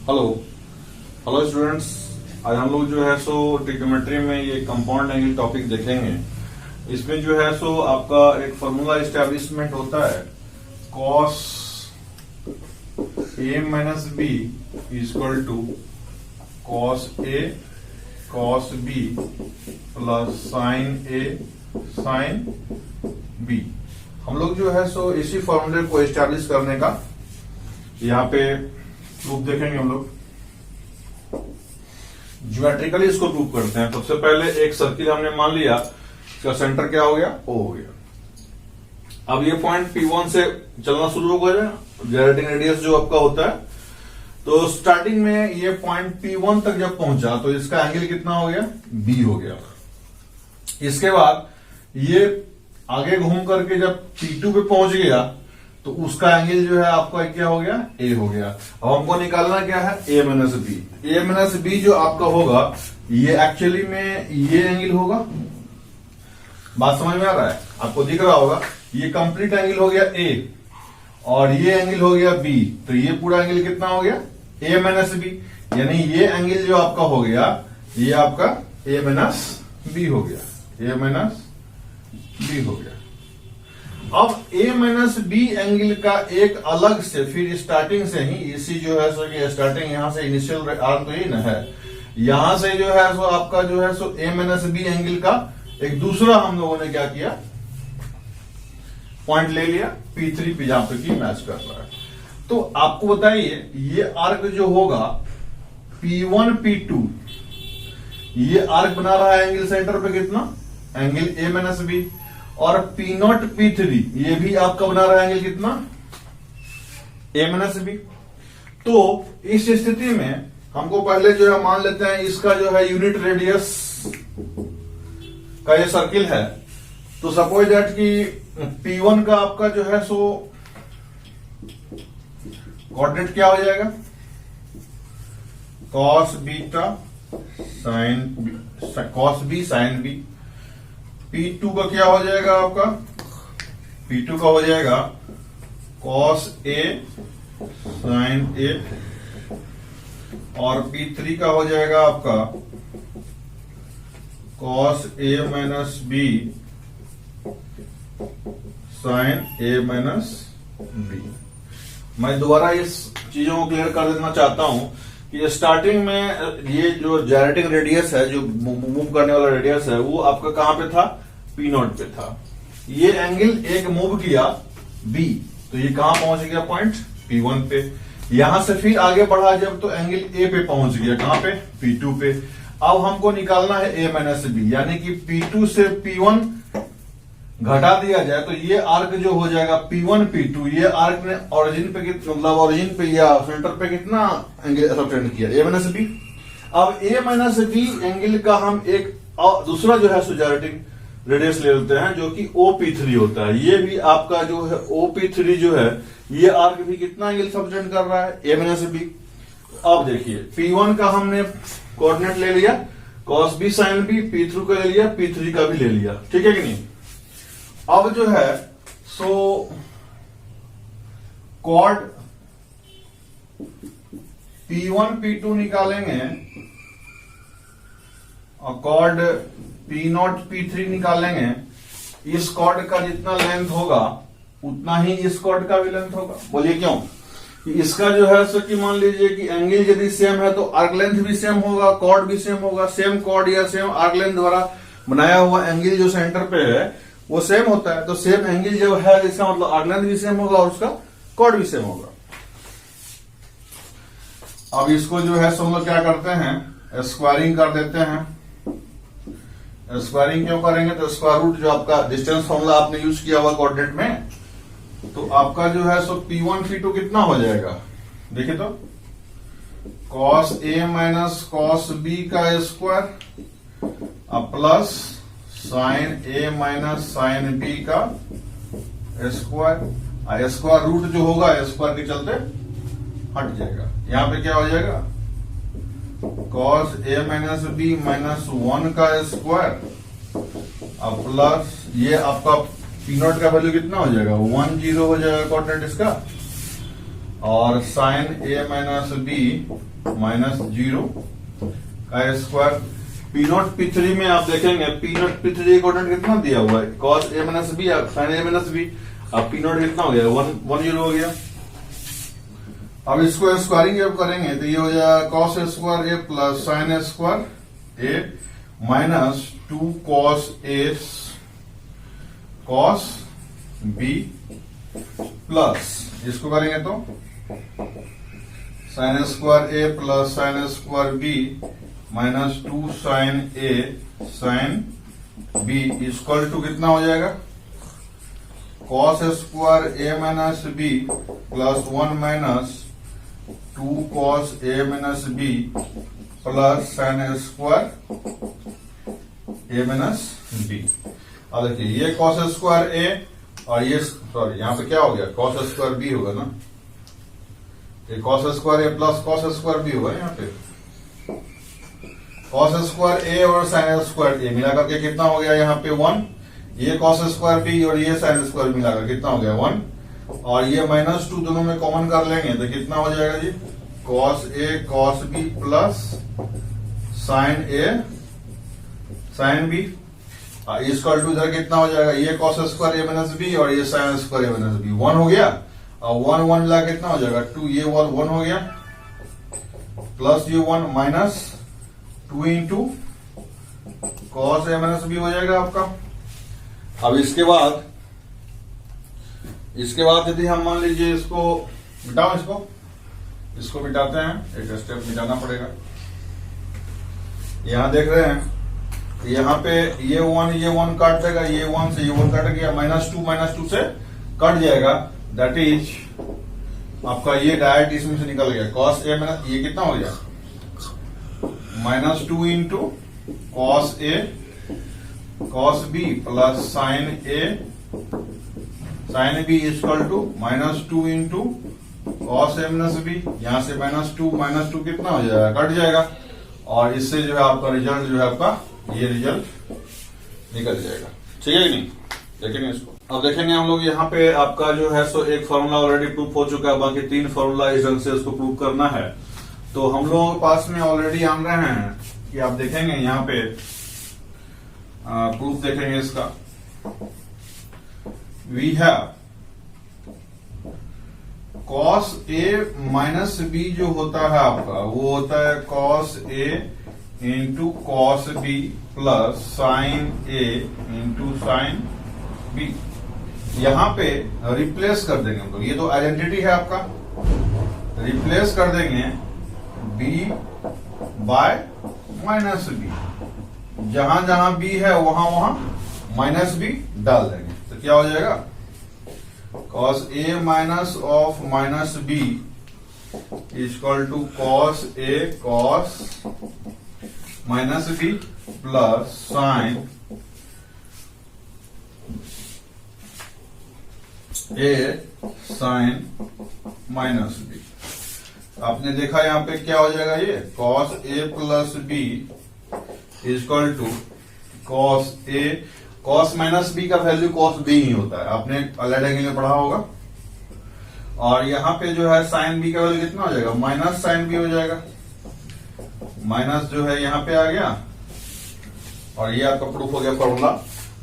Hello hello students, आज हम लोग जो है सो ट्रिग्नोमेट्री में ये कंपाउंड एंगल टॉपिक देखेंगे। इसमें जो है सो आपका एक फॉर्मूला एस्टेब्लिशमेंट होता है, cos a minus B equal to cos a cos b plus sin a sin b। हम लोग जो है सो इसी फॉर्मूले को एस्टेब्लिश करने का यहाँ पे प्रूफ देखेंगे। हम लोग ज्योमेट्रिकली इसको प्रूफ करते हैं। सबसे पहले एक सर्किल हमने मान लिया, इसका सेंटर क्या हो गया, O हो गया। अब ये पॉइंट P1 से चलना शुरू हो गया, जनरेटिंग रेडियस जो आपका होता है। तो स्टार्टिंग में ये पॉइंट P1 तक जब पहुंचा तो इसका एंगल कितना हो गया, B हो गया। इसके बाद ये आगे घूम करके जब P2 पे पहुंच गया तो उसका एंगल जो है आपका क्या हो गया, ए हो गया। अब हमको निकालना क्या है, A minus B. A minus B जो आपका होगा ये एक्चुअली में ये एंगल होगा। बात समझ में आ रहा है, आपको दिख रहा होगा ये कंप्लीट एंगल हो गया ए और ये एंगल हो गया बी। तो ये पूरा एंगल कितना हो गया, ए माइनस बी। यानी ये एंगल जो आपका हो गया ये आपका ए माइनस बी हो गया, ए माइनस बी हो गया। अब a माइनस बी एंगल का एक अलग से फिर स्टार्टिंग से ही इसी जो है सो कि स्टार्टिंग यहां से इनिशियल आर्म तो यही ना है, यहां से जो है सो आपका जो है सो a माइनस बी एंगल का एक दूसरा हम लोगों ने क्या किया, पॉइंट ले लिया P3 पे जहां पे की मैच कर रहा है। तो आपको बताइए ये आर्क जो होगा P1 P2, ये आर्क बना रहा है एंगल सेंटर पे कितना, एंगल a माइनस बी। और P0 P3 ये भी आपका बना रहा है एंगल कितना, a माइनस बी। तो इस स्थिति में हमको पहले जो है मान लेते हैं इसका जो है यूनिट रेडियस का ये सर्किल है। तो सपोज दैट कि P1 का आपका जो है सो कोऑर्डिनेट क्या हो जाएगा, cos beta sin cos b sin b। P2 का क्या हो जाएगा आपका, P2 का हो जाएगा cos A sin A और P3 का हो जाएगा आपका cos A minus B sin A minus B। मैं दोबारा इस चीजों को क्लियर कर देना चाहता हूं कि स्टार्टिंग में ये जो जनरेटिंग रेडियस है, जो मूव करने वाला रेडियस है, वो आपका कहां पे था, P0 पे था। ये एंगल एक मूव किया B, तो ये कहां पहुंच गया, पॉइंट P1 पे। यहां से फिर आगे बढ़ा जब तो एंगल A पे पहुंच गया, कहां पे, P2 पे। अब हमको निकालना है A माइनस बी, यानी कि P2 से P1 घटा दिया जाए तो ये आर्क जो हो जाएगा P1 P2, ये आर्क ने ओरिजिन पे मतलब ओरिजिन पे या सेंटर पे कितना एंगल सबटेंड किया, A माइनस बी। अब A माइनस बी एंगल का हम एक दूसरा जो है जनरेटिंग रेडियस ले लेते हैं जो कि OP3 होता है। ये भी आपका जो है OP3 जो है ये आर्क भी कितना एंगल सबटेंड कर रहा है, A माइनस बी। अब देखिए P1 का हमने कोऑर्डिनेट ले लिया cos b sin b, P2 का ले लिया, P3 का भी ले लिया, ठीक है कि नहीं। अब जो है सो कॉर्ड P1 P2 निकालेंगे और कॉर्ड P0 P3 निकालेंगे। इस कॉर्ड का जितना लेंथ होगा उतना ही इस कॉर्ड का भी लेंथ होगा। बोलिए क्यों, कि इसका जो है सो कि मान लीजिए कि एंगल यदि सेम है तो आर्क लेंथ भी सेम होगा, कॉर्ड भी सेम होगा। सेम कॉर्ड या सेम आर्क लेंथ द्वारा बनाया हुआ एंगल जो सेंटर पे है वो सेम होता है। तो सेम एंगल जो है इसका मतलब आर्क लेंथ भी सेम होगा और उसका कॉर्ड भी सेम होगा। अब इसको जो है हम लोग क्या करते हैं, स्क्वायरिंग कर देते हैं। स्क्वायरिंग क्यों करेंगे, तो स्क्वायर रूट जो आपका डिस्टेंस फॉर्मूला आपने यूज किया हुआ कोऑर्डिनेट में, तो आपका जो है सो P1 P2 कितना हो जाएगा, देखिए तो cos A minus cos B का स्क्वायर अब plus sin A minus sin B का स्क्वायर। स्क्वायर रूट जो होगा स्क्वायर के चलते हट जाएगा। यहां पे क्या हो जाएगा, cos A minus B minus 1 का स्क्वायर अब प्लस ये आपका P0 का वैल्यू कितना हो जाएगा, 1 0 हो जाएगा कोऑर्डिनेट इसका। और sign A minus B minus 0 का square. P not P three में आप देखेंगे P not P three coordinate कितना दिया हुआ है, cos A minus B sign A minus B. अब पी नॉट कितना हो गया 1 हो गया। अब इसको स्क्वायरिंग जब करेंगे तो ये हो जाएगा cos square A plus sine square A minus 2 cos A cos B plus इसको करेंगे तो sine square A plus sine square B minus 2 sine A sine B equal to कितना हो जाएगा cos square A minus B plus 1 minus 2 cos A minus B plus sine square A minus B. अब देखिए ये cos square A और ये sorry यहां पे क्या हो गया कॉस स्क्वायर बी होगा ना, ये cos square A plus cos square B होगा। यहाँ पे कॉस स्क्वायर ए और साइन स्क्वायर ए मिलाकर के कितना हो गया यहाँ पे 1, ये कॉस स्क्वायर बी और ये साइन स्क्वायर मिलाकर कितना हो गया 1, और ये माइनस 2 दोनों में कॉमन कर लेंगे तो कितना हो जाएगा जी cos A cos B plus sine A sine B equal to इधर कितना हो जाएगा ये cos square A minus B और ये sine square A minus B 1 हो गया, और 1 1 मिला कितना हो जाएगा 2, ये 1 हो गया प्लस ये 1 minus 2 into cos A minus B हो जाएगा आपका। अब इसके बाद यदि हम मान लीजिए इसको मिटाओ, इसको मिटाते हैं, एक स्टेप मिटाना पड़ेगा। यहां देख रहे हैं यहाँ पे ये 1 काट देगा, ये 1 से ये 1 काट गया, माइनस 2 से कट जाएगा, दैट इज आपका ये डायरेक्ट इसमें से निकल गया कॉस ए माइनस ये कितना हो गया minus 2 into cos A cos B plus sine A sine B equal to minus 2 into cos A minus B. यहां से माइनस टू कितना हो जाएगा कट जाएगा, और इससे जो है आपका रिजल्ट जो है आपका ये रिजल्ट निकल जाएगा। ठीक है कि नहीं, देखेंगे इसको। अब देखेंगे हम लोग यहाँ पे आपका जो है सो एक फॉर्मूला ऑलरेडी प्रूफ हो चुका है, बाकी 3 फॉर्मूला इस ढंग से उसको प्रूव करना है। तो हम लोगों के पास में ऑलरेडी आन रहे हैं कि आप देखेंगे यहाँ पे प्रूफ देखेंगे इसका। We have cos A minus B जो होता है आपका वो होता है cos A into cos B plus sine A into sine B. यहां पे रिप्लेस कर देंगे हम लोग, ये तो आइडेंटिटी है आपका, रिप्लेस कर देंगे बी बाय माइनस बी। जहां जहां बी है वहां वहां माइनस बी डाल देंगे तो क्या हो जाएगा cos A minus of minus B equal to cos A cos minus B plus sine A sine minus B. आपने देखा यहां पे क्या हो जाएगा ये cos A plus B equal to cos A cos minus B का वैल्यू कॉस बी ही होता है, आपने अलग एंगल में पढ़ा होगा। और यहां पे जो है साइन बी का वैल्यू कितना हो जाएगा माइनस साइन बी हो जाएगा, माइनस जो है यहां पे आ गया, और ये आपका प्रूफ हो गया formula.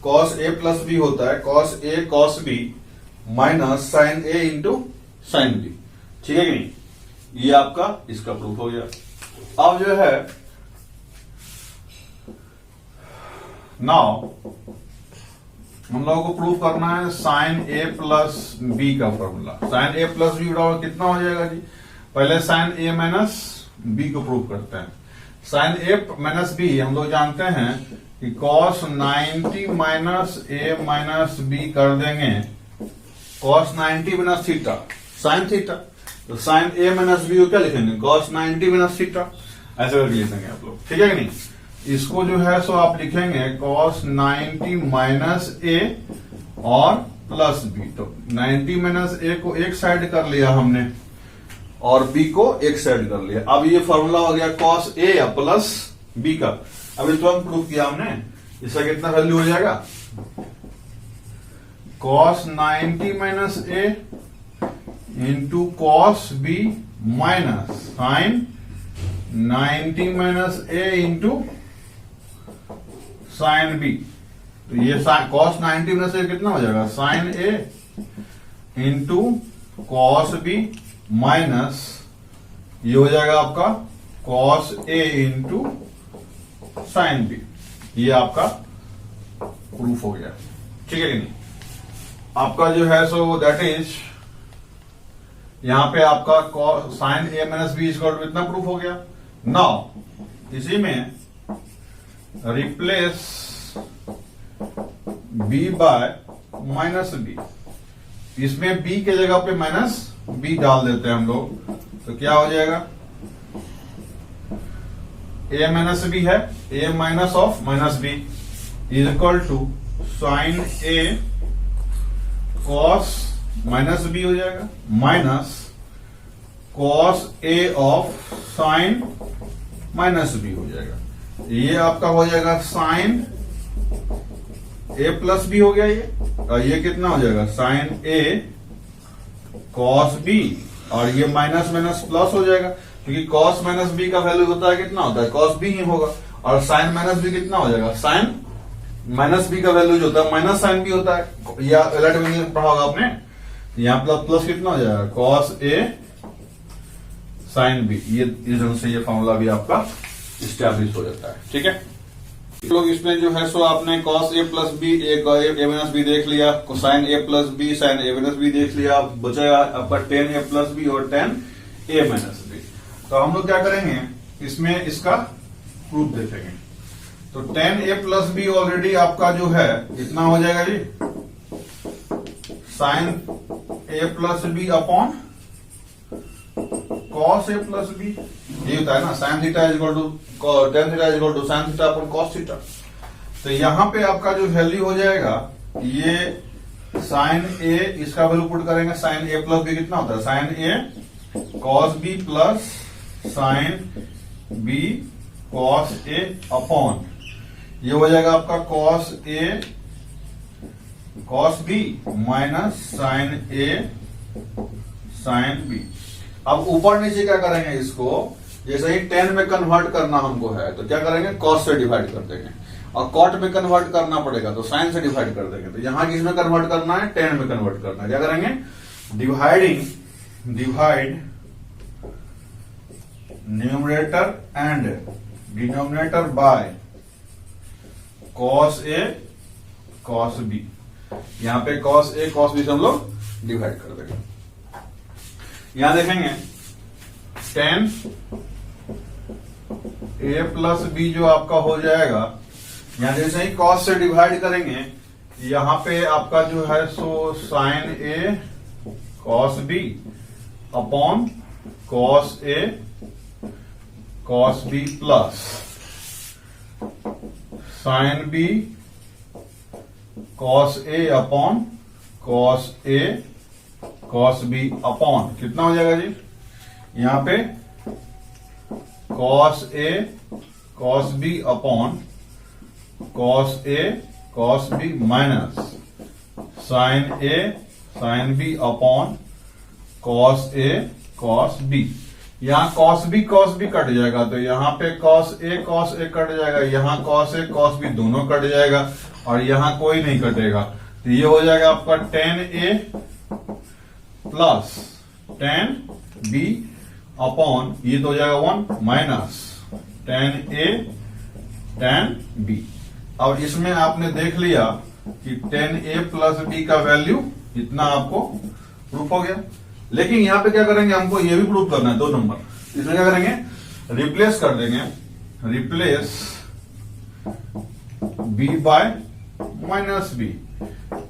Cos A plus B होता है cos A cos B minus sine A into sine B. ठीक है कि नहीं, ये आपका इसका प्रूफ हो गया। अब जो है नाउ हम लोगों को प्रूफ करना है साइन ए प्लस बी का formula. Sign A plus B कितना हो जाएगा जी, पहले साइन ए माइनस बी को प्रूफ करते हैं। साइन ए माइनस बी हम लोग जानते हैं कि कॉस 90 माइनस ए माइनस बी कर देंगे cos 90 minus theta sine theta, तो साइन ए माइनस बी को क्या लिखेंगे कॉस 90 माइनस थीटा, ऐसे करके लिखेंगे आप लोग। ठीक है कि नहीं, इसको जो है सो आप लिखेंगे कॉस 90 माइनस ए और प्लस बी। तो 90 माइनस ए को एक साइड कर लिया हमने और बी को एक साइड कर लिया। अब ये फॉर्मूला हो गया कॉस ए या प्लस बी का। अभी तुरंत प्रूफ किया हमने, इसका कितना वैल्यू हो जाएगा cos 90 minus A into cos B minus sine 90 minus A into sine B. तो ये कॉस 90 माइनस ए कितना हो जाएगा, sine A into cos B minus ये हो जाएगा आपका cos A into sine B. ये आपका प्रूफ हो गया, ठीक है कि नहीं। आपका जो है सो दैट इज यहां पे आपका sine A minus B equal to इतना प्रूफ हो गया। नाउ इसी में replace B by minus B. इसमें बी के जगह पे माइनस बी डाल देते हैं हम लोग, तो क्या हो जाएगा, ए माइनस बी है, A minus of minus B is equal to sine A cos minus B हो जाएगा minus cos A of sine minus B हो जाएगा। ये आपका हो जाएगा साइन ए प्लस बी हो गया ये, और ये कितना हो जाएगा, साइन ए कॉस बी, और ये माइनस माइनस प्लस हो जाएगा, क्योंकि कॉस माइनस बी का वैल्यू होता है कितना होता है, कॉस बी ही होगा, और साइन माइनस बी कितना हो जाएगा, साइन माइनस बी का वैल्यू जो होता है माइनस साइन बी होता है। या अलर्ट में पढ़ा होगा आपने, यहां प्लस प्लस कितना हो जाएगा, कॉस ए साइन बी। ये इस ढंग से ये फॉर्मूला भी आपका इस्टेब्लिश हो जाता है, ठीक है। लोग इसमें जो है सो आपने cos A plus B A minus B देख लिया, sign A plus B sign A minus B देख लिया, बचेगा आपका टेन ए प्लस बी और टेन ए माइनस बी। तो हम लोग क्या करेंगे, इसमें इसका प्रूफ देखेंगे। तो tan A plus B already आपका जो है इतना हो जाएगा जी, sine A plus B upon cos A plus B. ये होता है ना, sine theta is equal to tan theta is equal to sine theta upon cos theta. तो यहां पे आपका जो वैल्यू हो जाएगा, ये साइन ए, इसका वैल्यू पुट करेंगे, साइन ए प्लस बी कितना होता है, sine A cos B plus sine B cos A upon ये हो जाएगा आपका cos A cos B minus sine A sine B. अब ऊपर नीचे क्या करेंगे, इसको जैसे ही 10 में कन्वर्ट करना हमको है तो क्या करेंगे, कॉस से डिवाइड कर देंगे, और कॉट में कन्वर्ट करना पड़ेगा तो साइन से डिवाइड कर देंगे। तो यहां किसमें कन्वर्ट करना है, 10 में कन्वर्ट करना है। क्या करेंगे, divide numerator and denominator by cos A cos B. यहां पे कॉस ए कॉस बी से हम लोग डिवाइड कर देंगे। यहां देखेंगे 10 ए प्लस बी जो आपका हो जाएगा, यहां जैसे ही कॉस से डिवाइड करेंगे, यहां पे आपका जो है सो sine A cos B upon cos A cos B plus sine B cos A upon cos A cos B upon कितना हो जाएगा जी, यहां पे cos A cos B upon cos A cos B minus sine A sine B upon cos A cos B. यहां cos B cut जाएगा, तो यहां पे कॉस ए कट जाएगा, यहां कॉस ए कॉस बी दोनों कट जाएगा, और यहां कोई नहीं कटेगा। तो ये हो जाएगा आपका 10a प्लस 10b अपॉन ये तो हो जाएगा 1 माइनस 10a 10b। अब इसमें आपने देख लिया कि 10a प्लस b का वैल्यू इतना आपको प्रूफ हो गया। लेकिन यहां पे क्या करेंगे, हमको ये भी प्रूफ करना है 2 नंबर। इसमें क्या करेंगे, रिप्लेस कर देंगे, replace b by minus B.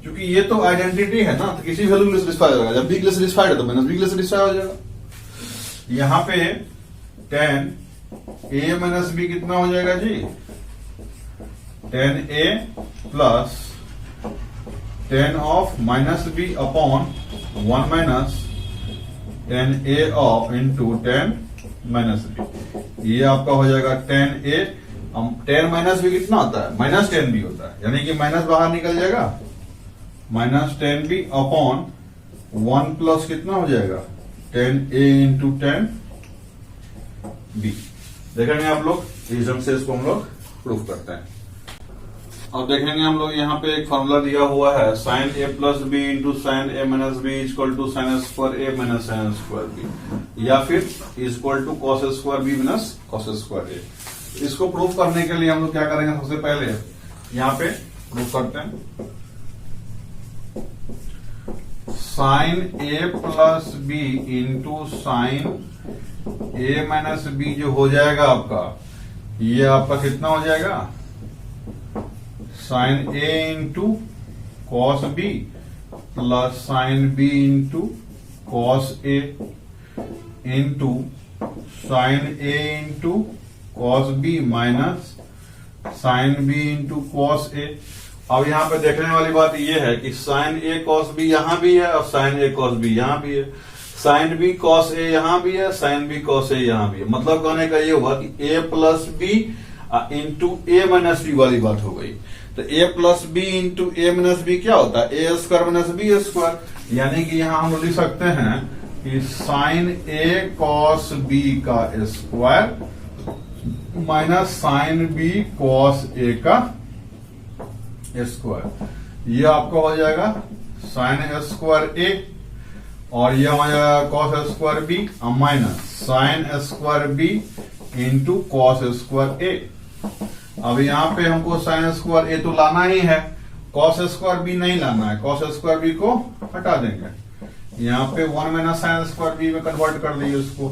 क्योंकि ये तो आइडेंटिटी है ना, तो किसी वैल्यू के लिए सेटिस्फाई होगा। जब बी के लिए सेटिस्फाइड है तो माइनस बी के लिए सेटिस्फाई हो जाएगा। यहां पे 10 ए माइनस बी कितना हो जाएगा जी, 10a plus 10 of minus B upon 1 minus 10a of into 10 minus B. ये आपका हो जाएगा 10a, 10 माइनस बी कितना होता है, माइनस 10b होता है, यानी कि माइनस बाहर निकल जाएगा, माइनस 10b अपॉन 1 प्लस कितना हो जाएगा 10a इंटू 10b। देखेंगे आप लोग इस ढंग से इसको हम लोग प्रूफ करते हैं। अब देखेंगे हम लोग यहाँ पे एक फॉर्मूला दिया हुआ है sine A plus B into sine A minus B equal to sine square A minus sine square B, या फिर equal to cos square B minus cos square A. इसको प्रूफ करने के लिए हम लोग क्या करेंगे, सबसे पहले यहाँ पे प्रूफ करते हैं sine A plus B into sine A minus B जो हो जाएगा आपका, ये आपका कितना हो जाएगा sine A into cos B plus sine B into cos A into sine A into cos B minus sine B into cos A. अब यहाँ पे देखने वाली बात ये है कि साइन ए कॉस बी यहां भी है और साइन ए कॉस बी यहां भी है, साइन बी कॉस ए यहां भी है, साइन बी कॉस ए यहां भी है। मतलब कहने का ये हुआ कि A plus B into A minus B वाली बात हो गई। तो A plus B into A minus B क्या होता है, A square minus B square. यानी कि यहां हम लिख सकते हैं कि साइन ए कॉस बी का square minus sine B cos A का स्क्वायर। ये आपका हो जाएगा साइन स्क्वायर ए और ये हो जाएगा cos square B minus sine square B into cos square A. अब यहाँ पे हमको साइन स्क्वायर ए तो लाना ही है, कॉस स्क्वायर बी नहीं लाना है, कॉस स्क्वायर बी को हटा देंगे। यहाँ पे 1 माइनस साइन स्क्वायर बी में कन्वर्ट कर दिए उसको।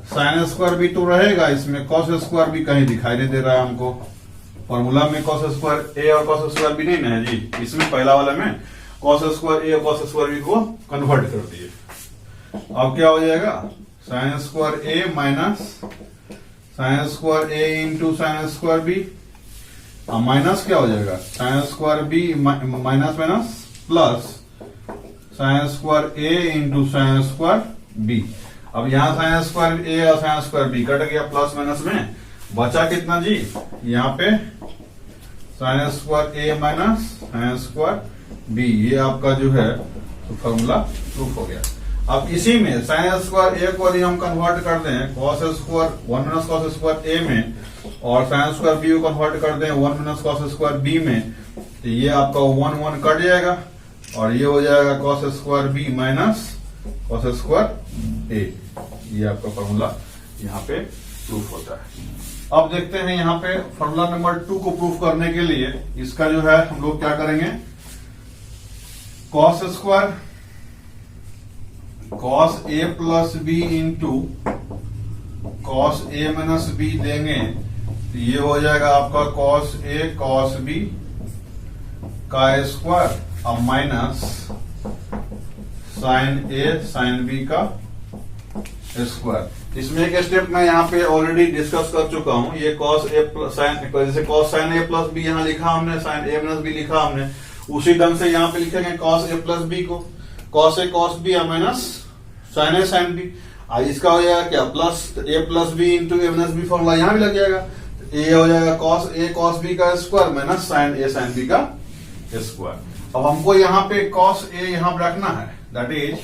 साइन स्क्वायर बी तो रहेगा इसमें, कॉस स्क्वायर बी कहीं दिखाई नहीं दे रहा है हमको। फॉर्मूला में कॉस स्क्वायर ए और कॉस स्क्वायर बी नहीं ना है जी, इसमें पहला वाले में कॉस स्क्वायर ए और कॉस स्क्वायर बी को कन्वर्ट कर दिए। अब क्या हो जाएगा sine square A minus sine square A into sine square B, minus क्या हो जाएगा sine square B minus minus plus sine square A into sine square B. अब यहां साइन स्क्वायर ए और साइन स्क्वायर बी कट गया, plus minus में बचा कितना जी, यहाँ पे sine square A minus sine square B. ये आपका जो है तो फॉर्मूला प्रूफ हो गया। अब इसी में साइन स्क्वायर ए को यदि हम कन्वर्ट कर दें cos square 1 minus cos square A में और साइन स्क्वायर बी को कन्वर्ट कर दें 1 माइनस कॉस स्क्वायर बी में, तो ये आपका 1 1 कट जाएगा और ये हो जाएगा cos square B minus cos square A. ये आपका फॉर्मूला यहाँ पे प्रूफ होता है। अब देखते हैं यहाँ पे फॉर्मूला नंबर 2 को प्रूफ करने के लिए इसका जो है हम लोग क्या करेंगे, cos square cos A plus B into cos A minus B देंगे तो ये हो जाएगा आपका कॉस ए कॉस बी का स्क्वायर अब minus sine A sine B का स्क्वायर। इसमें एक स्टेप मैं यहाँ पे ऑलरेडी डिस्कस कर चुका हूं। ये कॉस ए प्लस साइन, जैसे cos sine A plus B यहाँ लिखा हमने, साइन ए माइनस बी लिखा हमने, उसी ढंग से यहाँ पे लिखेंगे कॉस ए प्लस बी को cos A cos B minus sine A sine B. इसका हो जाएगा क्या plus A plus B into A minus B, formula यहाँ भी लग जाएगा। ए हो जाएगा कॉस ए कॉस बी का square minus sine A sine B का स्क्वायर। अब हमको यहाँ पे कॉस ए यहाँ रखना है, दैट इज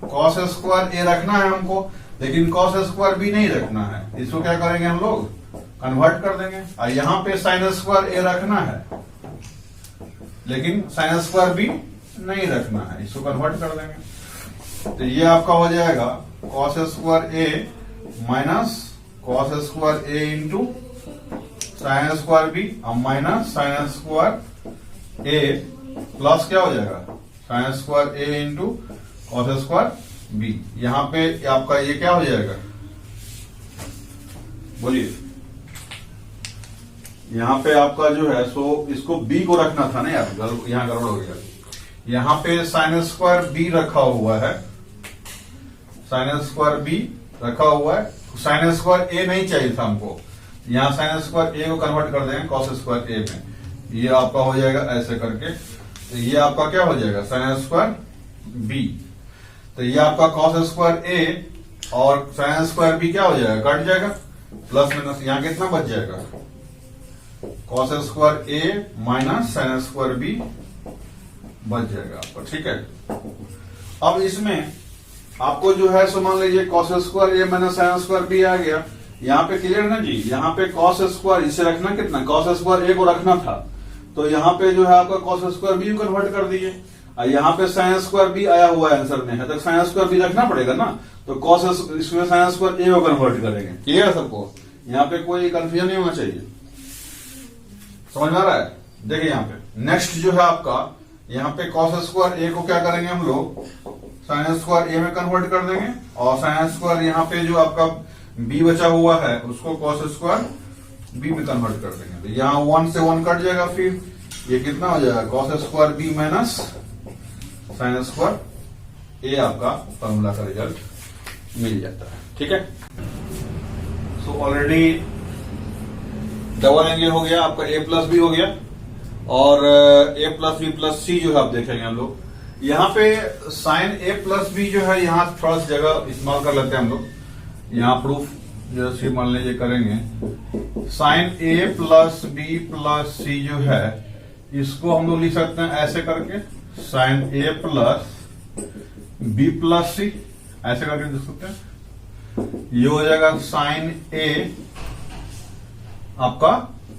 कॉस स्क्वायर ए रखना है हमको, लेकिन कॉस स्क्वायर बी नहीं रखना है। इसको क्या करेंगे हम लोग कन्वर्ट कर देंगे। और यहाँ पे साइन स्क्वायर ए रखना है लेकिन साइन स्क्वायर बी नहीं रखना है, इसको कन्वर्ट कर देंगे। तो ये आपका हो जाएगा cos square A minus cos square A into sine square B minus sine square A plus क्या हो जाएगा sine square A into cos square B. यहां पे आपका ये क्या हो जाएगा बोलिए, यहां पे आपका जो है सो इसको बी को रखना था ना यार, यहां गड़बड़ हो गया। यहां पे साइन स्क्वायर बी रखा हुआ है, साइन स्क्वायर बी रखा हुआ है, साइन स्क्वायर ए नहीं चाहिए था हमको। यहां साइन स्क्वायर ए को कन्वर्ट कर देंगे कॉस स्क्वायर ए में, ये आपका हो जाएगा ऐसे करके। तो ये आपका क्या हो जाएगा साइन स्क्वायर बी। तो ये आपका कॉस स्क्वायर ए और साइन स्क्वायर बी क्या हो जाएगा कट जाएगा, प्लस माइनस यहां कितना बच जाएगा cos square A minus sine square B बच जाएगा आपका, ठीक है। अब इसमें आपको जो है सो मान लीजिए cos square A minus sine square B आ गया, यहाँ पे क्लियर ना जी, यहाँ पे कॉस स्क्वायर इसे रखना कितना, कॉस स्क्वायर ए को रखना था, तो यहाँ पे जो है आपका कॉस स्क्वायर बी कन्वर्ट कर दिए, और यहाँ पे साइन स्क्वायर बी आया हुआ है आंसर में है, तो साइन स्क्वायर बी रखना पड़ेगा ना, तो कॉस इसमें साइन स्क्वायर ए को कन्वर्ट करेंगे। क्लियर है सबको, यहाँ पे कोई कंफ्यूजन नहीं होना चाहिए, समझ में आ रहा है। देखिए यहाँ पे नेक्स्ट जो है आपका, यहाँ पे कॉस स्क्वायर ए को क्या करेंगे हम लोग, साइन स्क्वायर ए में कन्वर्ट कर देंगे, और साइन स्क्वायर यहाँ पे जो आपका बी बचा हुआ है उसको कॉस स्क्वायर बी में कन्वर्ट कर देंगे, तो यहाँ 1 से 1 कट जाएगा, फिर ये कितना हो जाएगा, cos square B minus sine square A, आपका फॉर्मूला का रिजल्ट मिल जाता है। ठीक है, सो ऑलरेडी डबल एंगल हो गया आपका, ए प्लस बी हो गया, और ए प्लस बी प्लस सी जो है आप देखेंगे हम लोग, यहाँ पे साइन ए प्लस बी जो है, यहाँ थोड़ा सी जगह इस्तेमाल कर लेते हैं हम लोग, यहाँ प्रूफ जैसे मान लीजिए करेंगे, sine A plus B plus सी जो है इसको हम लोग लिख सकते हैं ऐसे करके, sign A plus B plus सी, ऐसे करके लिख सकते हैं। ये हो जाएगा साइन ए आपका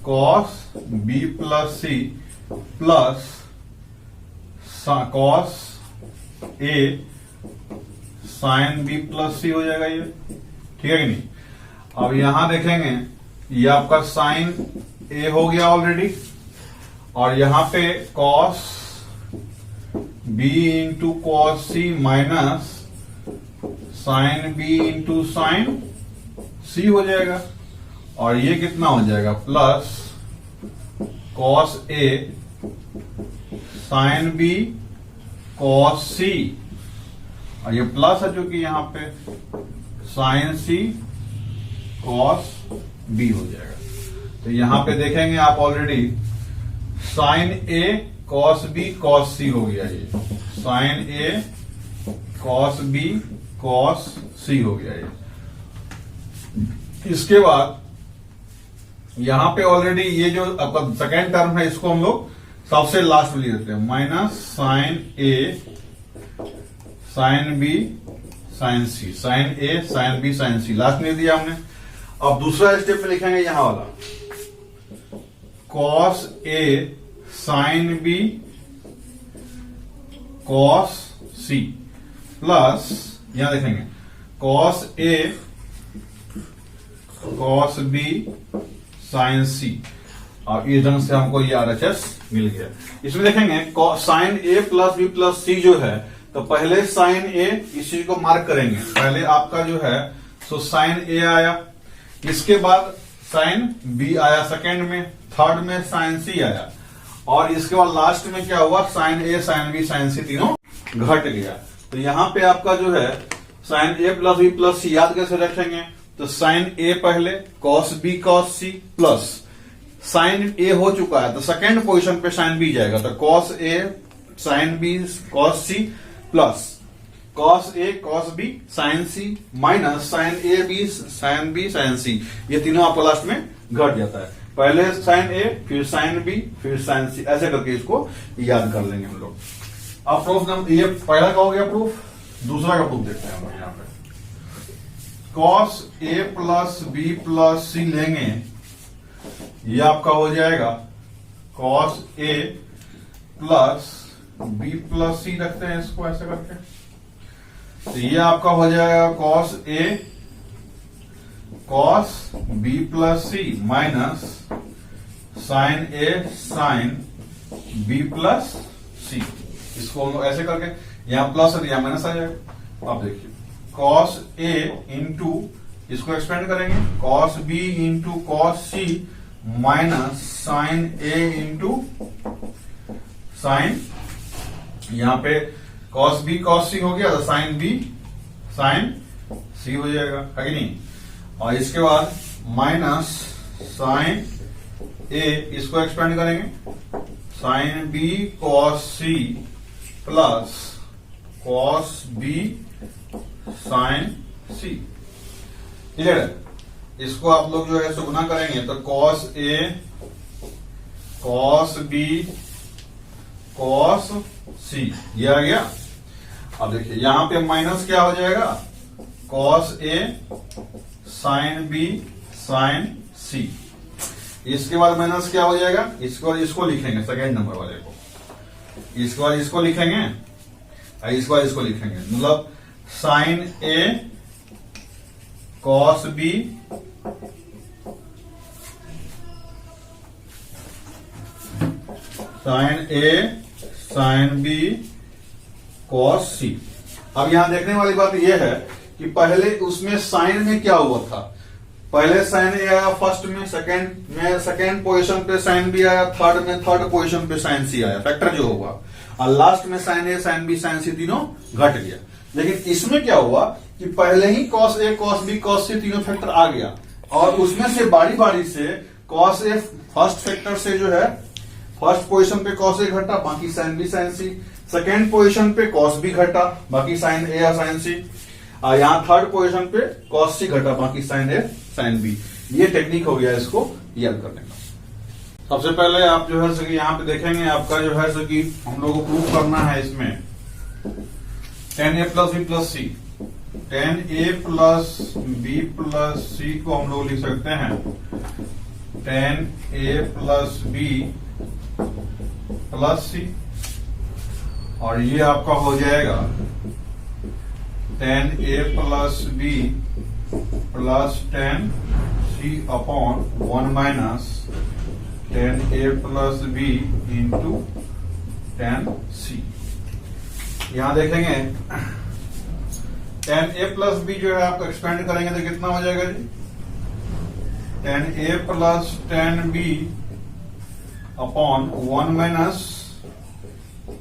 cos B plus C plus cos A sine B plus C हो जाएगा ये, ठीक है कि नहीं। अब यहां देखेंगे ये आपका साइन ए हो गया ऑलरेडी, और यहां पे cos B into cos C minus sine B into sine C हो जाएगा, और ये कितना हो जाएगा, plus cos A sine B cos C, और ये प्लस है चूंकि यहां पे साइन सी कॉस बी हो जाएगा। तो यहां पे देखेंगे आप already sign A cos B cos सी हो गया, ये sine A cos B cos सी हो गया ये। इसके बाद यहां पे ऑलरेडी ये जो आपका सेकेंड टर्म है इसको हम लोग सबसे लास्ट में ले लेते हैं, minus sine A sine B sine C, sign A sine B sine C last में दिया हमने। अब दूसरा स्टेप में लिखेंगे यहां वाला, cos A sine B cos C plus, यहां देखेंगे cos A cos B sine C, और ये ढंग से हमको ये RHS मिल गया। इसमें देखेंगे sign A plus B plus सी जो है, तो पहले साइन ए इस चीज को मार्क करेंगे, पहले आपका जो है सो साइन ए आया, इसके बाद साइन बी आया सेकेंड में, थर्ड में साइन सी आया, और इसके बाद लास्ट में क्या हुआ, sine A sine B sine C तीनों घट गया। तो यहां पे आपका जो है sine A plus B plus C याद कैसे रखेंगे, तो साइन ए पहले cos B cos C plus sine A हो चुका है तो सेकेंड पोजीशन पे साइन बी जाएगा, तो cos A sine B cos C plus cos A cos B sine C minus sine A B sine C, ये तीनों आपको लास्ट में घट जाता है। पहले साइन ए फिर साइन बी फिर साइन सी, ऐसे करके इसको याद कर लेंगे हम लोग। अब प्रूफ नंबर, ये पहला का हो गया प्रूफ, दूसरा का प्रूफ देखते हैं हम लोग। यहाँ पे cos A plus B plus सी लेंगे, ये आपका हो जाएगा cos A plus B plus सी, रखते हैं इसको ऐसे करके, तो ये आपका हो जाएगा cos A cos B plus C minus sine A sine B plus सी, इसको हम लोग ऐसे करके, यहां प्लस है यहां माइनस आ जाएगा। अब देखिए कॉस ए इंटू, इसको एक्सपेंड करेंगे, cos B into cos C minus sine A into sign, यहां पे कॉस बी कॉस सी हो गया तो साइन बी साइन सी हो जाएगा, है कि नहीं। और इसके बाद माइनस साइन ए, इसको एक्सपेंड करेंगे, sine B cos C plus cos B sine C, clear है। इसको आप लोग जो है सो गुना करेंगे तो cos A cos B cos सी, ये आ गया। अब देखिए यहां पे माइनस क्या हो जाएगा, cos A sine B sine सी। इसके बाद माइनस क्या हो जाएगा, इसको लिखेंगे सेकेंड नंबर वाले को, इसके बाद इसको लिखेंगे, इसके बाद इसको लिखेंगे, मतलब sign A cos B sign A sine B cos सी। अब यहां देखने वाली बात यह है कि पहले उसमें साइन में क्या हुआ था, पहले साइन ए आया फर्स्ट में, सेकंड पोजीशन पे साइन बी आया, थर्ड में थर्ड पोजीशन पे साइन सी आया, फैक्टर जो हुआ, और लास्ट में sign A sine B sine C तीनों घट गया। लेकिन इसमें क्या हुआ कि पहले ही cos A cos B cos सी तीनों फैक्टर आ गया, और उसमें से बारी बारी से कॉस ए फर्स्ट फैक्टर से जो है फर्स्ट पोजीशन पे कॉस ए घटा, बाकी साइन बी साइन सी, सेकेंड पोजीशन पे कॉस बी घटा, बाकी साइन ए या साइन सी, और यहां थर्ड पोजीशन पे कॉस सी घटा, बाकी साइन ए साइन बी। ये टेक्निक हो गया इसको याद करने का। सबसे पहले आप जो है कि यहाँ पे देखेंगे, आपका जो है कि हम लोग को प्रूफ करना है इसमें 10a प्लस बी प्लस सी, 10a प्लस बी प्लस सी को हम लोग लिख सकते हैं 10a प्लस बी प्लस सी, और ये आपका हो जाएगा 10a plus B plus 10c upon 1 minus 10a plus B into 10c। यहां देखेंगे 10a प्लस बी जो है आपको एक्सपेंड करेंगे तो कितना हो जाएगा जी, 10a plus 10b upon 1 minus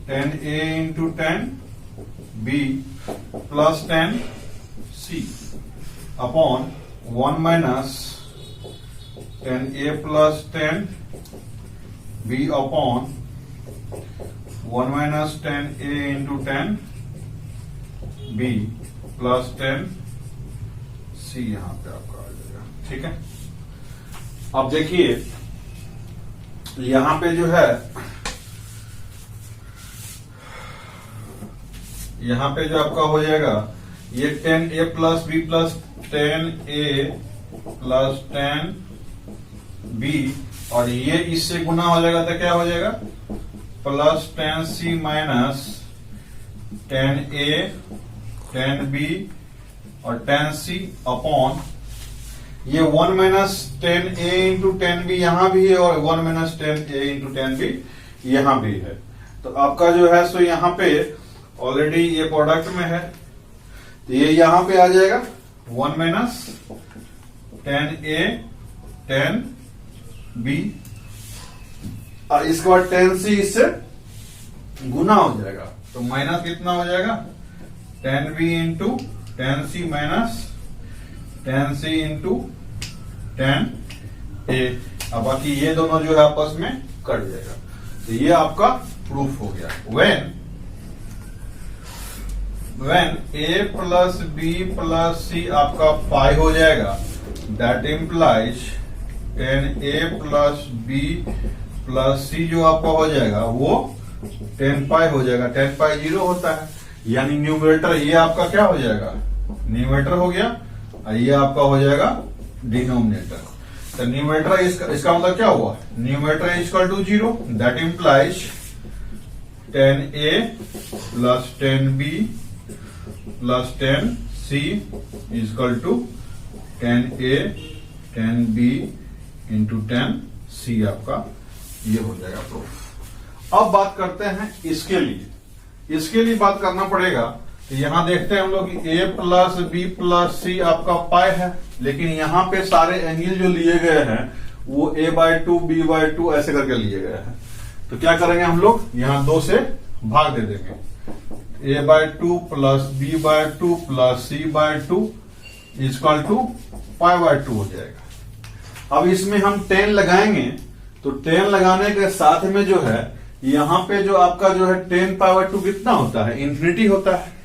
10a into 10b plus 10c upon 1 minus 10a plus 10b upon 1 minus 10a into 10b plus 10c यहां पे आपका आ जाएगा। ठीक है, अब देखिए यहां पे जो है, यहां पे जो आपका हो जाएगा ये 10a plus B plus 10a plus 10b, और ये इससे गुना हो जाएगा तो क्या हो जाएगा plus 10c minus 10a 10b और 10c अपॉन ये 1 माइनस 10a इंटू 10b यहां भी है, और 1 माइनस 10a इंटू 10b यहां भी है। तो आपका जो है सो यहां पे ऑलरेडी ये प्रोडक्ट में है, तो ये यहां पे आ जाएगा 1 माइनस 10a 10b, और इसके बाद 10c इससे गुना हो जाएगा, तो माइनस कितना हो जाएगा 10b into 10c minus 10c into 10a। अब बाकी ये दोनों जो है आपस में कट जाएगा, तो ये आपका प्रूफ हो गया। when a plus b plus c आपका पाई हो जाएगा, that implies 10a plus b plus c जो आपका हो जाएगा वो 10 पाई हो जाएगा। 10 पाई 0 होता है, यानी न्यूमरेटर ये आपका क्या हो जाएगा, न्यूमरेटर हो गया, और ये आपका हो जाएगा डिनोमिनेटर। तो न्यूमरेटर इसका मतलब क्या हुआ, numerator equal to 0, that implies 10a plus 10b plus 10c equal to 10a 10b into 10c आपका ये हो जाएगा प्रूफ। अब बात करते हैं इसके लिए बात करना पड़ेगा। तो यहां देखते हैं हम लोग a प्लस बी प्लस सी आपका पाई है, लेकिन यहां पे सारे एंगल जो लिए गए हैं वो a/2 b/2 ऐसे करके लिए गए हैं। तो क्या करेंगे हम लोग, यहां 2 से भाग दे देंगे, a/2 plus b/2 plus c/2 equal to π/2 हो जाएगा। अब इसमें हम 10 लगाएंगे, तो 10 लगाने के साथ में जो है यहां पे जो आपका जो है 10 π/2 कितना होता है, इंफिनिटी होता है।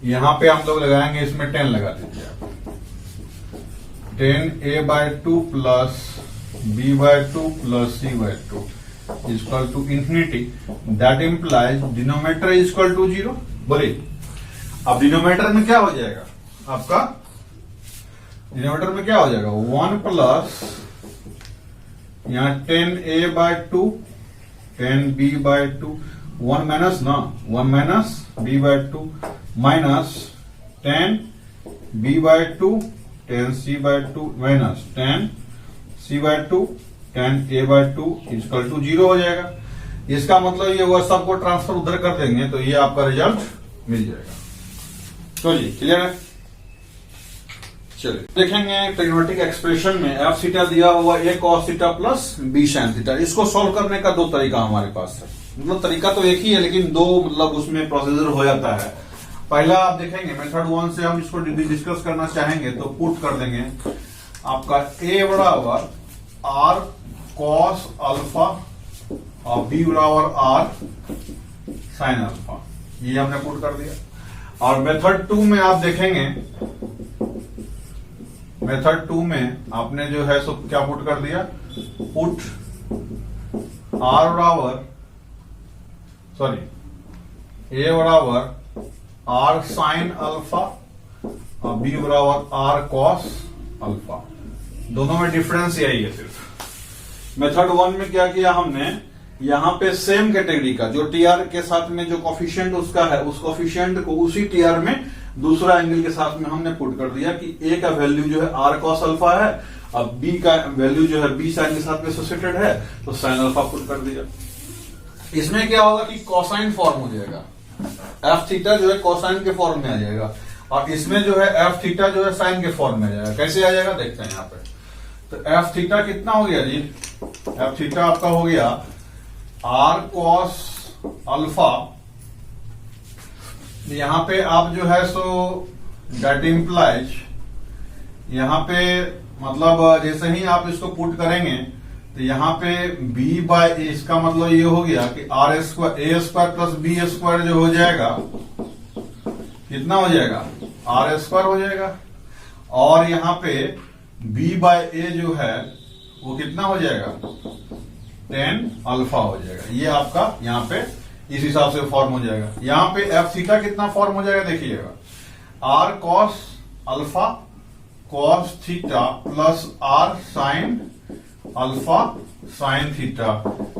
यहां पे हम लोग लगाएंगे, इसमें 10 लगा दीजिए आप, 10a/2 plus b/2 plus c/2 equal to infinity, that implies denominator equal to 0। बोलिए अब डिनोमिनेटर में क्या हो जाएगा आपका डिनोमिनेटर में क्या हो जाएगा 1 प्लस यहाँ 10a/2 10b/2 1 माइनस ना 1 minus b/2 minus 10b/2 10c/2 minus 10c/2 10a/2 equal to 0 हो जाएगा। इसका मतलब ये हुआ सबको ट्रांसफर उधर कर देंगे तो ये आपका रिजल्ट मिल जाएगा। तो जी क्लियर है। चलिए देखेंगे ट्रिग्नोमेट्रिक एक्सप्रेशन में एफ थीटा दिया हुआ A cos theta plus B sine theta. इसको सॉल्व करने का दो तरीका हमारे पास है, मतलब तरीका तो एक ही है लेकिन दो मतलब उसमें प्रोसीजर हो जाता है। पहला आप देखेंगे मेथड 1 से हम इसको डिस्कस करना चाहेंगे तो पुट कर देंगे आपका ए बराबर आर कॉस अल्फा और बी बराबर आर साइन अल्फा, ये हमने पुट कर दिया। और मेथड 2 में आप देखेंगे मेथड 2 में आपने जो है सो क्या पुट कर दिया, पुट आर बराबर ए बराबर आर साइन अल्फा और बी बराबर आर कॉस अल्फा। दोनों में डिफरेंस यही है सिर्फ। मेथड 1 में क्या किया हमने, यहां पे सेम कैटेगरी का जो टीआर के साथ में जो कॉफिशिएंट उसका है उस कॉफिशिएंट को उसी टीआर में दूसरा एंगल के साथ में हमने पुट कर दिया कि ए का वैल्यू जो है आर कॉस अल्फा है, अब बी का वैल्यू जो है बी साइन के साथ में एसोसिएटेड है तो साइन अल्फा पुट कर दिया। इसमें क्या होगा कि कोसाइन फॉर्म हो जाएगा, एफ थीटा जो है कोसाइन के फॉर्म में आ जाएगा और इसमें जो है एफ थीटा जो है साइन के फॉर्म में आ जाएगा। कैसे आ जाएगा देखते हैं यहाँ पे। तो एफ थीटा कितना हो गया जी, एफ थीटा आपका हो गया आर कॉस अल्फा। यहां पे आप जो है सो दैट इंप्लाइज यहां पे मतलब जैसे ही आप इसको पुट करेंगे तो यहां पे b बाय ए, इसका मतलब ये हो गया कि R square A square plus B square जो हो जाएगा कितना हो जाएगा आर स्क्वायर हो जाएगा। और यहां पे b बाय ए जो है वो कितना हो जाएगा 10 अल्फा हो जाएगा। ये आपका यहाँ पे इस हिसाब से फॉर्म हो जाएगा। यहाँ पे एफ थीटा कितना फॉर्म हो जाएगा देखिएगा, R cos alpha cos theta plus R sine alpha sine theta,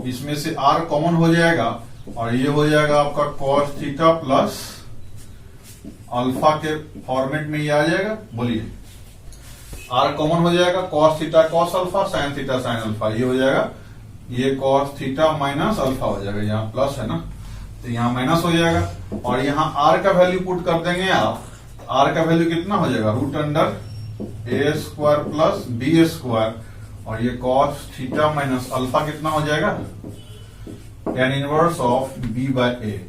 इसमें से आर कॉमन हो जाएगा और ये हो जाएगा आपका कॉस थीटा प्लस अल्फा के फॉर्मेट में ये आ जाएगा। बोलिए आर कॉमन हो जाएगा, cos theta cos alpha sine theta sine alpha, ये हो जाएगा ये कॉस थीटा माइनस अल्फा हो जाएगा, यहाँ प्लस है ना तो यहाँ माइनस हो जाएगा। और यहाँ आर का वैल्यू पुट कर देंगे आप, आर का वैल्यू कितना हो जाएगा root under A square plus B square और ये कॉस थीटा माइनस अल्फा कितना हो जाएगा tan inverse of B by A.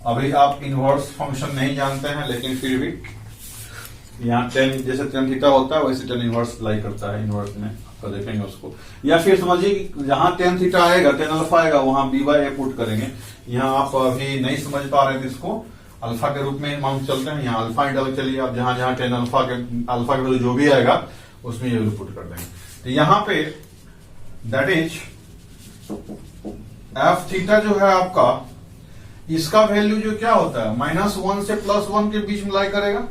अभी आप इनवर्स फंक्शन नहीं जानते हैं लेकिन फिर भी यहाँ टेन जैसे tan थीटा होता है वैसे tan इनवर्स अप्लाई करता है इनवर्स में, आपका देखेंगे उसको। या फिर समझिए कि जहां tan थीटा आएगा tan अल्फा आएगा वहां बी बाय ए पुट करेंगे। यहाँ आप अभी नहीं समझ पा रहे थे इसको अल्फा के रूप में मान चलते हैं, यहाँ अल्फा इंटरवल चलिए आप जहां जहां tan अल्फा के वैल्यू जो भी आएगा उसमें ये वैल्यू पुट कर देंगे। तो यहाँ पे दैट इज एफ थीटा जो है आपका इसका वैल्यू जो क्या होता है -1 से +1 के बीच में लाई करेगा।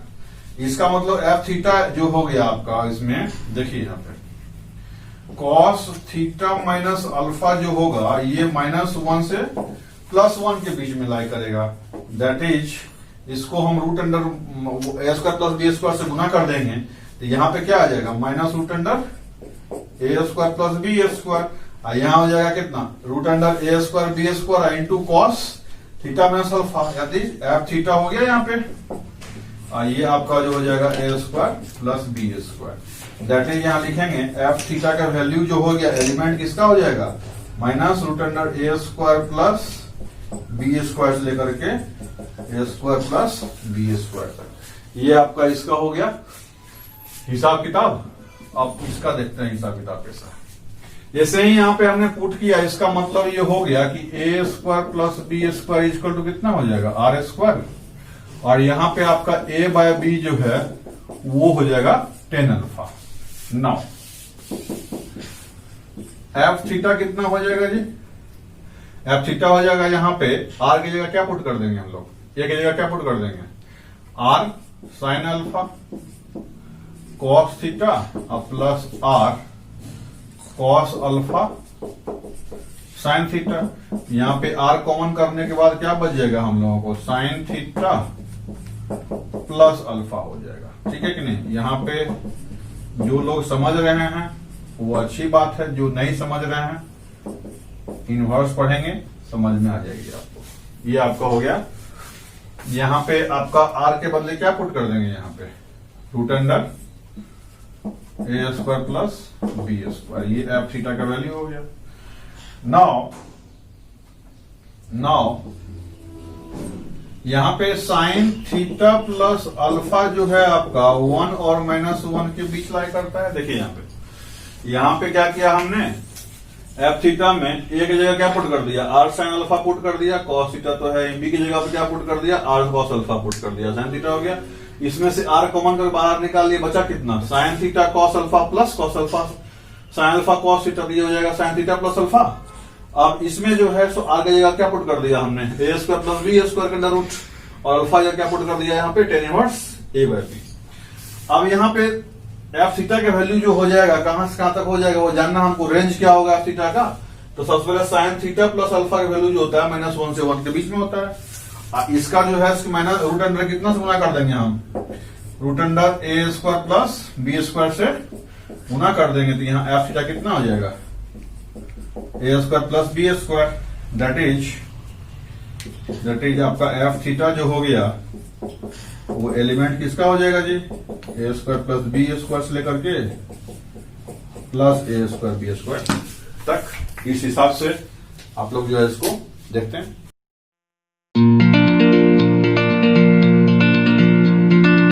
इसका मतलब एफ थीटा जो हो गया आपका इसमें देखिए यहाँ पे कॉस थीटा माइनस अल्फा जो होगा ये -1 से +1 के बीच में लाई करेगा। दैट इज इसको हम root under A square plus B square से गुना कर देंगे तो यहाँ पे क्या आ जाएगा minus root under A square plus B square. यहाँ हो जाएगा कितना root under A square B square into cos theta minus alpha, यानी एफ थीटा हो गया यहाँ पे। ये आपका जो हो जाएगा A square plus B square. That is यहाँ लिखेंगे एफ थीटा का वैल्यू जो हो गया एलिमेंट किसका हो जाएगा minus root under A square plus B square से लेकर के ए स्क्वायर प्लस बी स्क्वायर तक। ये आपका इसका हो गया हिसाब किताब। अब इसका देखते हैं हिसाब किताब कैसा। जैसे ही यहाँ पे हमने पुट किया इसका मतलब ये हो गया कि A square plus B square equal to कितना हो जाएगा आर स्क्वायर और यहाँ पे आपका ए बाय बी जो है वो हो जाएगा tan alpha. Now F theta कितना हो जाएगा जी, एफ थीटा हो जाएगा यहाँ पे आर की जगह क्या पुट कर देंगे हम लोग, ए की जगह क्या पुट कर देंगे R sine alpha cos theta plus R cos alpha sine theta. यहाँ पे आर कॉमन करने के बाद क्या बच जाएगा हम लोगों को, साइन थीटा प्लस अल्फा हो जाएगा। ठीक है कि नहीं। यहाँ पे जो लोग समझ रहे हैं वो अच्छी बात है, जो नहीं समझ रहे हैं इनवर्स पढ़ेंगे समझ में आ जाएगी आपको। ये आपका हो गया। यहाँ पे आपका आर के बदले क्या पुट कर देंगे, यहाँ पे root under A square plus B square, ये एफ थीटा का वैल्यू हो गया। नाउ यहां पे साइन थीटा प्लस अल्फा जो है आपका 1 और -1 के बीच लाई करता है। देखिए यहां पे क्या किया हमने, एफ थीटा में ए की जगह क्या पुट कर दिया, आर साइन अल्फा पुट कर दिया, कॉस थीटा तो है, बी की जगह पे क्या पुट कर दिया, आर कॉस अल्फा पुट कर दिया, साइन थीटा हो गया। इसमें से आर कॉमन कर बाहर निकाल लिया, बचा कितना, sine theta cos alpha plus cos alpha, sign alpha cos theta, तो ये हो जाएगा साइन थीटा प्लस अल्फा। अब इसमें जो है सो आर की जगह क्या पुट कर दिया हमने, ए स्क्वायर प्लस बी स्क्वायर के अंडर रूट, और अल्फा जगह क्या पुट कर दिया यहाँ पे, टेन इनवर्स ए बाय बी। अब यहाँ पे एफ थीटा का वैल्यू जो हो जाएगा, कहां से कहां तक हो जाएगा वो जानना हमको, रेंज क्या होगा एफ थीटा का। तो सबसे पहले साइन थीटा प्लस अल्फा का वैल्यू जो होता है -1 से 1 के बीच में होता है। इसका जो है माइनस रूट अंडर कितना से गुना कर देंगे हम, root under A square plus B square से गुना कर देंगे, तो यहाँ एफ थीटा कितना हो जाएगा, A square plus B square, that is आपका एफ थीटा जो हो गया वो एलिमेंट किसका हो जाएगा जी, A square plus B square से लेकर के plus A square B square तक। इस हिसाब से आप लोग जो है इसको देखते हैं।